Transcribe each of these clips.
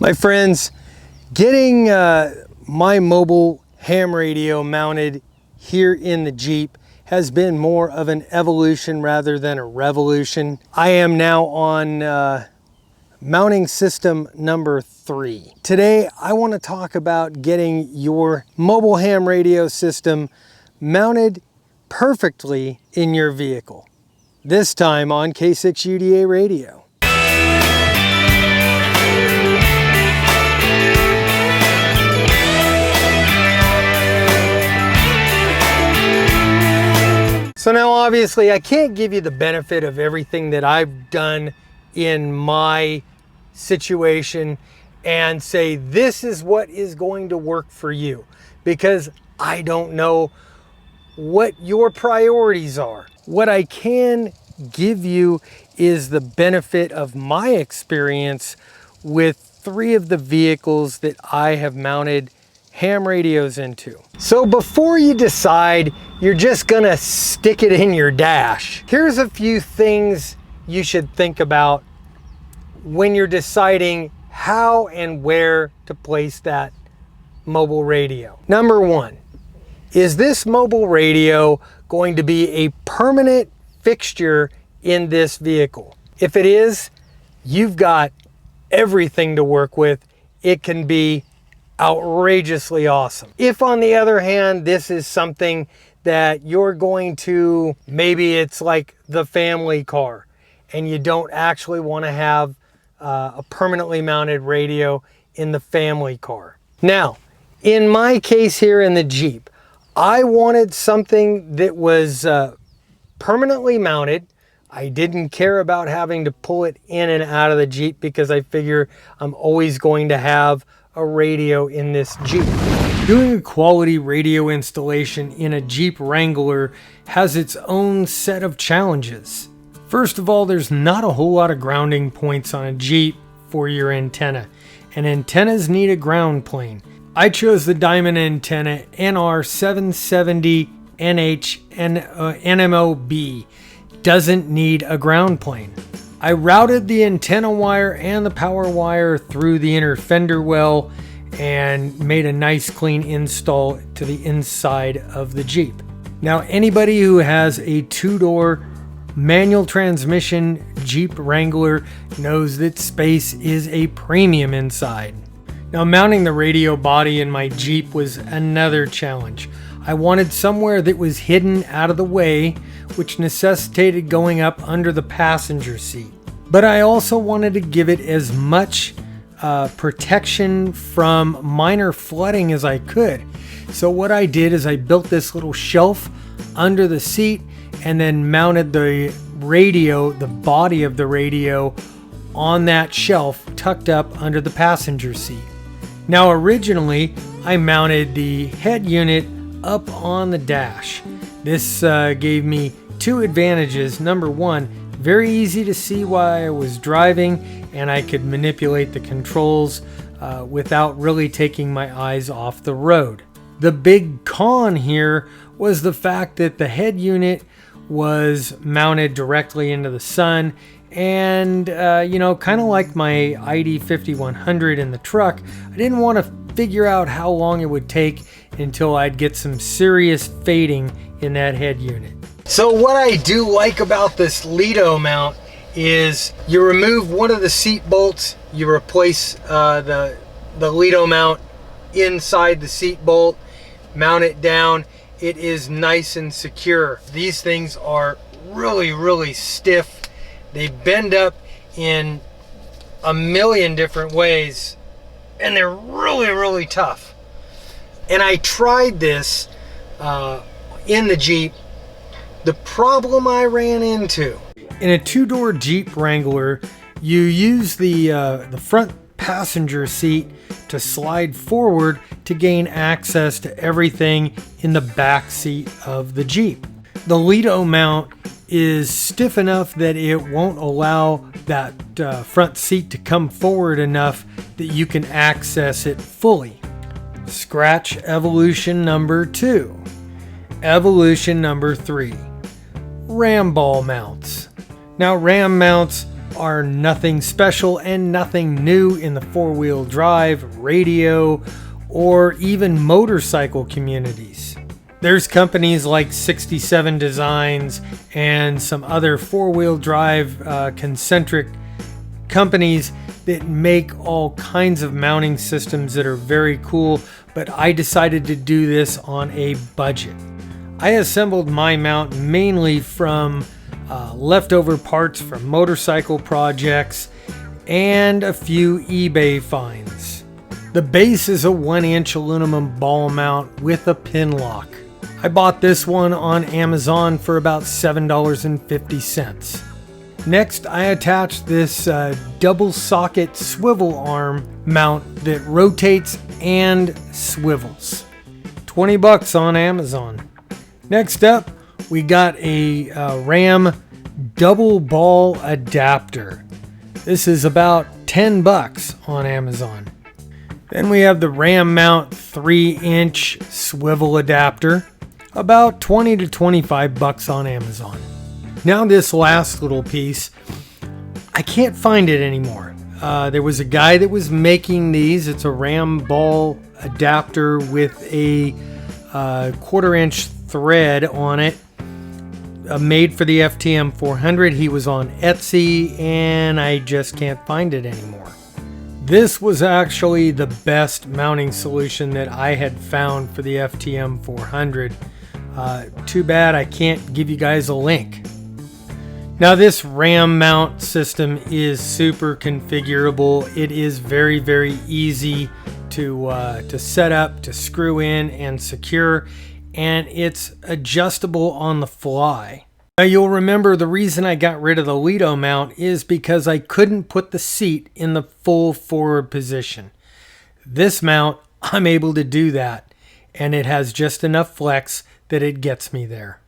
My friends, getting my mobile ham radio mounted here in the Jeep has been more of an evolution rather than a revolution. I am now on mounting system number 3. Today, I want to talk about getting your mobile ham radio system mounted perfectly in your vehicle. This time on K6UDA Radio. So now obviously I can't give you the benefit of everything that I've done in my situation and say this is what is going to work for you, because I don't know what your priorities are. What I can give you is the benefit of my experience with 3 of the vehicles that I have mounted ham radios into. So before you decide you're just gonna stick it in your dash, here's a few things you should think about when you're deciding how and where to place that mobile radio. Number 1, is this mobile radio going to be a permanent fixture in this vehicle? If it is, you've got everything to work with. It can be outrageously awesome. If on the other hand, this is something that you're going to, maybe it's like the family car and you don't actually want to have a permanently mounted radio in the family car. Now, in my case here in the Jeep, I wanted something that was permanently mounted. I didn't care about having to pull it in and out of the Jeep because I figure I'm always going to have a radio in this Jeep. Doing a quality radio installation in a Jeep Wrangler has its own set of challenges. First of all, there's not a whole lot of grounding points on a Jeep for your antenna, and antennas need a ground plane. I chose the Diamond Antenna NR770 NMOB. Doesn't need a ground plane. I routed the antenna wire and the power wire through the inner fender well and made a nice clean install to the inside of the Jeep. Now, anybody who has a 2-door manual transmission Jeep Wrangler knows that space is a premium inside. Now, mounting the radio body in my Jeep was another challenge. I wanted somewhere that was hidden out of the way, which necessitated going up under the passenger seat. But I also wanted to give it as much protection from minor flooding as I could. So what I did is I built this little shelf under the seat and then mounted the radio, the body of the radio, on that shelf tucked up under the passenger seat. Now originally I mounted the head unit up on the dash. This gave me 2 advantages. Number 1, very easy to see while I was driving, and I could manipulate the controls without really taking my eyes off the road. The big con here was the fact that the head unit was mounted directly into the sun, and kind of like my ID 5100 in the truck, I didn't want to figure out how long it would take until I'd get some serious fading in that head unit. So what I do like about this Lido mount is you remove one of the seat bolts, you replace the Lido mount inside the seat bolt, mount it down. It is nice and secure. These things are really, really stiff. They bend up in a million different ways, and they're really, really tough. And I tried this in the Jeep. The problem I ran into, in a 2-door Jeep Wrangler, you use the front passenger seat to slide forward to gain access to everything in the back seat of the Jeep. The Lido mount is stiff enough that it won't allow that front seat to come forward enough that you can access it fully. Scratch evolution number 2. Evolution number 3. Ram ball mounts. Now, ram mounts are nothing special and nothing new in the four-wheel drive, radio, or even motorcycle communities. There's companies like 67 Designs and some other four-wheel drive concentric companies that make all kinds of mounting systems that are very cool, but I decided to do this on a budget. I assembled my mount mainly from leftover parts from motorcycle projects and a few eBay finds. The base is a 1-inch aluminum ball mount with a pin lock. I bought this one on Amazon for about $7.50. Next, I attached this double socket swivel arm mount that rotates and swivels. 20 bucks on Amazon. Next up, we got a Ram double ball adapter. This is about 10 bucks on Amazon. Then we have the Ram Mount 3-inch swivel adapter, about 20 to 25 bucks on Amazon. Now this last little piece, I can't find it anymore. There was a guy that was making these. It's a Ram ball adapter with a 1/4-inch thread on it, made for the FTM 400. He was on Etsy and I just can't find it anymore. This was actually the best mounting solution that I had found for the FTM 400. Too bad I can't give you guys a link. Now this Ram mount system is super configurable. It is very, very easy to set up, to screw in and secure, and it's adjustable on the fly. Now you'll remember the reason I got rid of the Lido mount is because I couldn't put the seat in the full forward position. This mount, I'm able to do that, and it has just enough flex that it gets me there.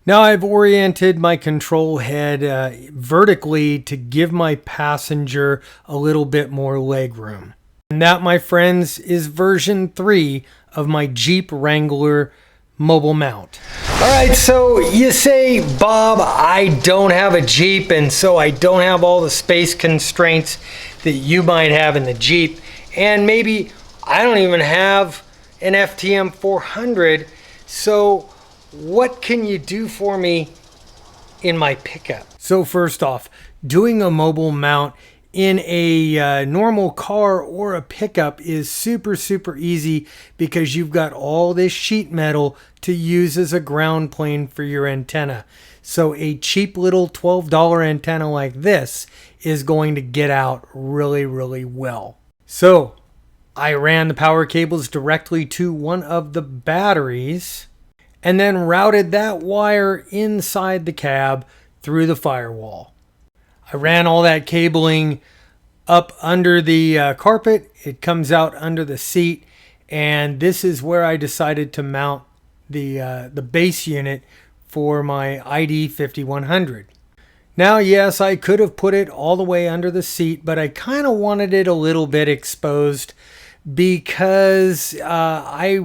Now I've oriented my control head vertically to give my passenger a little bit more leg room. And that, my friends, is version 3 of my Jeep Wrangler mobile mount. Alright, so you say, Bob, I don't have a Jeep, and so I don't have all the space constraints that you might have in the Jeep, and maybe I don't even have an FTM 400, so what can you do for me in my pickup? So first off, doing a mobile mount in a normal car or a pickup is super, super easy because you've got all this sheet metal to use as a ground plane for your antenna. So a cheap little $12 antenna like this is going to get out really, really well. So I ran the power cables directly to one of the batteries and then routed that wire inside the cab through the firewall. I ran all that cabling up under the carpet. It comes out under the seat, and this is where I decided to mount the base unit for my ID 5100. Now, yes, I could have put it all the way under the seat, but I kind of wanted it a little bit exposed because I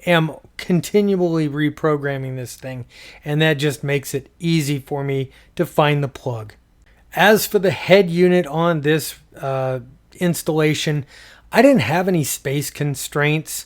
am continually reprogramming this thing, and that just makes it easy for me to find the plug. As for the head unit on this installation, I didn't have any space constraints.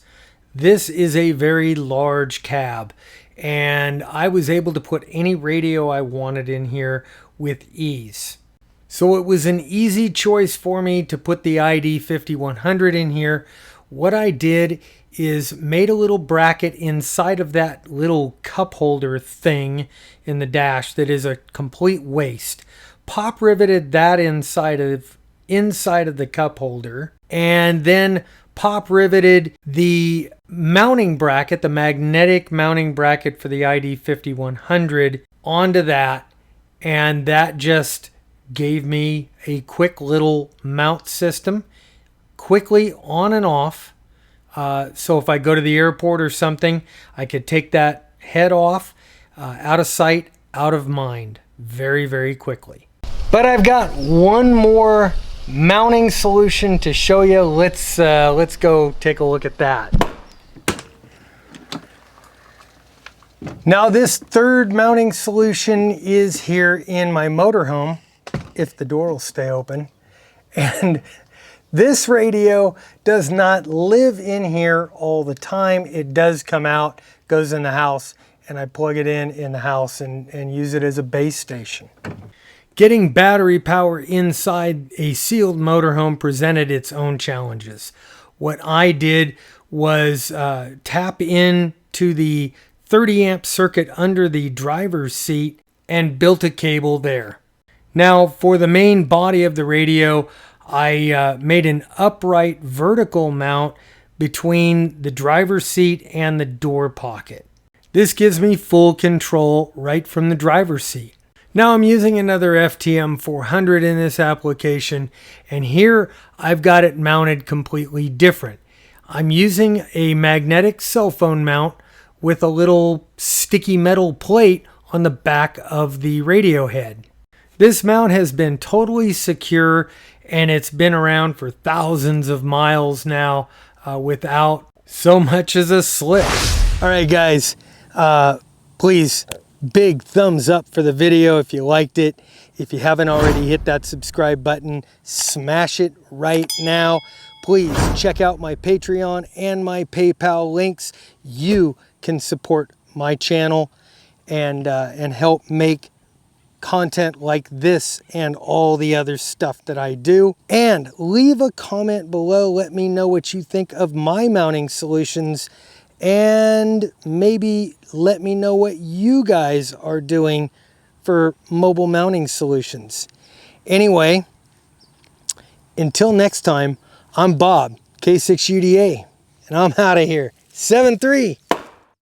This is a very large cab, and I was able to put any radio I wanted in here with ease. So it was an easy choice for me to put the ID 5100 in here. What I did is made a little bracket inside of that little cup holder thing in the dash that is a complete waste. Pop riveted that inside of the cup holder, and then pop riveted the mounting bracket, the magnetic mounting bracket for the ID 5100 onto that, and that just gave me a quick little mount system, quickly on and off. So if I go to the airport or something, I could take that head off, out of sight, out of mind, very, very quickly. But I've got one more mounting solution to show you. Let's go take a look at that. Now this third mounting solution is here in my motorhome. if the door will stay open. And this radio does not live in here all the time. It does come out, goes in the house, and I plug it in the house and use it as a base station. Getting battery power inside a sealed motorhome presented its own challenges. What I did was tap into the 30 amp circuit under the driver's seat and built a cable there. Now for the main body of the radio, I made an upright vertical mount between the driver's seat and the door pocket. This gives me full control right from the driver's seat. Now I'm using another FTM 400 in this application, and here I've got it mounted completely different. I'm using a magnetic cell phone mount with a little sticky metal plate on the back of the radio head. This mount has been totally secure, and it's been around for thousands of miles now without so much as a slip. All right, guys, please, big thumbs up for the video if you liked it. If you haven't already hit that subscribe button, smash it right now. Please check out my Patreon and my PayPal links. You can support my channel and help make content like this and all the other stuff that I do. And leave a comment below. Let me know what you think of my mounting solutions, and maybe let me know what you guys are doing for mobile mounting solutions. Anyway, until next time, I'm Bob, K6UDA, and I'm out of here. 7-3.